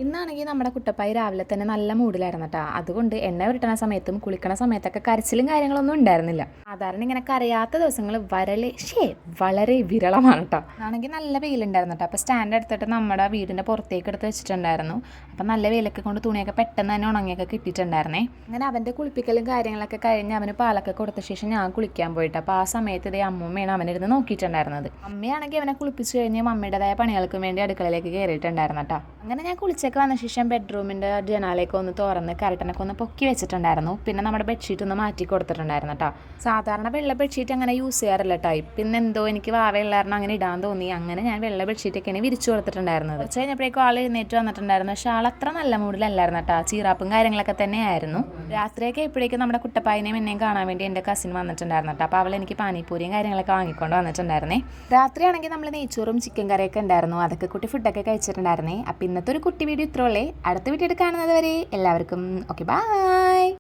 ഇന്നാണെങ്കിൽ നമ്മുടെ കുട്ടപ്പായി രാവിലെ തന്നെ നല്ല മൂഡിലായിരുന്നു കേട്ടോ. അതുകൊണ്ട് എണ്ണ പുരട്ടണ സമയത്തും കുളിക്കണ സമയത്തൊക്കെ കരച്ചിലും കാര്യങ്ങളൊന്നും ഉണ്ടായിരുന്നില്ല. സാധാരണ ഇങ്ങനെ കരയാത്ത ദിവസങ്ങൾ വളരെ വിരളമാണ് കേട്ടോ. ആണെങ്കിൽ നല്ല വെയിലുണ്ടായിരുന്നു കേട്ടോ. അപ്പോൾ സ്റ്റാൻഡ് എടുത്തിട്ട് നമ്മുടെ വീടിൻ്റെ പുറത്തേക്ക് എടുത്ത് വെച്ചിട്ടുണ്ടായിരുന്നു. അപ്പം നല്ല വെയിലൊക്കെ കൊണ്ട് തുണിയൊക്കെ പെട്ടെന്ന് തന്നെ ഉണങ്ങിയൊക്കെ കിട്ടിയിട്ടുണ്ടായിരുന്നേ. അങ്ങനെ അവൻ്റെ കുളിപ്പിക്കലും കാര്യങ്ങളൊക്കെ കഴിഞ്ഞ് അവന് പാലൊക്കെ കൊടുത്ത ശേഷം ഞാൻ കുളിക്കാൻ പോയിട്ട്, അപ്പോൾ ആ സമയത്ത് ഇതേ അമ്മൂമ്മയാണ് അവനിരുന്ന് നോക്കിയിട്ടുണ്ടായിരുന്നത്. അമ്മയാണെങ്കിൽ അവനെ കുളിപ്പിച്ച് കഴിഞ്ഞ് അമ്മയുടേതായ പണികൾക്ക് വേണ്ടി അടുക്കളയിലേക്ക് കയറിയിട്ടുണ്ടായിരുന്നു കേട്ടോ. അങ്ങനെ ഞാൻ കുളിച്ചൊക്കെ വന്ന ശേഷം ബെഡ്റൂമിൻ്റെ ജനാലയൊക്കെ ഒന്ന് തുറന്ന് കരട്ടനൊക്കെ ഒന്ന് പൊക്കി വെച്ചിട്ടുണ്ടായിരുന്നു. പിന്നെ നമ്മുടെ ബെഡ്ഷീറ്റ് ഒന്ന് മാറ്റി കൊടുത്തിട്ടുണ്ടായിരുന്നു കേട്ടോ. സാധാരണ വെള്ള ബെഡ്ഷീറ്റ് അങ്ങനെ യൂസ് ചെയ്യാറില്ല കേട്ടോ. പിന്നെ എന്തോ എനിക്ക് വാവയുള്ളായിരുന്നു അങ്ങനെ ഇടാൻ തോന്നി. അങ്ങനെ ഞാൻ വെള്ള ബെഡ്ഷീറ്റൊക്കെയാണ് വിരിച്ചു കൊടുത്തിട്ടുണ്ടായിരുന്നത്. കുറച്ച് കഴിഞ്ഞപ്പോഴേക്കും ആൾ എഴുന്നേറ്റ് വന്നിട്ടുണ്ടായിരുന്നു. പക്ഷേ ആൾ അത്ര നല്ല മൂഡിലല്ലായിരുന്നു കേട്ടോ. ചീറാപ്പും കാര്യങ്ങളൊക്കെ തന്നെയായിരുന്നു. രാത്രിയൊക്കെ എപ്പോഴേക്കും നമ്മുടെ കുട്ടപ്പായനെയും എന്നെയും കാണാൻ വേണ്ടി എൻ്റെ കസിൻ വന്നിട്ടുണ്ടായിരുന്നു കേട്ടോ. അപ്പോൾ അവൾ എനിക്ക് പാനിപ്പൂരിയും കാര്യങ്ങളൊക്കെ വാങ്ങിക്കൊണ്ട് വന്നിട്ടുണ്ടായിരുന്നേ. രാത്രിയാണെങ്കിൽ നമ്മൾ നെയ്ച്ചോറും ചിക്കൻ കറിയൊക്കെ ഉണ്ടായിരുന്നു. അതൊക്കെ കൂട്ടി ഫുഡൊക്കെ കഴിച്ചിട്ടുണ്ടായിരുന്നേ. അപ്പോൾ ഇന്നത്തെ ഒരു കുട്ടി വീഡിയോ ഇത്രയുള്ളേ. അടുത്ത വീഡിയോ കാണുന്നത് വരെ എല്ലാവർക്കും ഓക്കെ, ബൈ.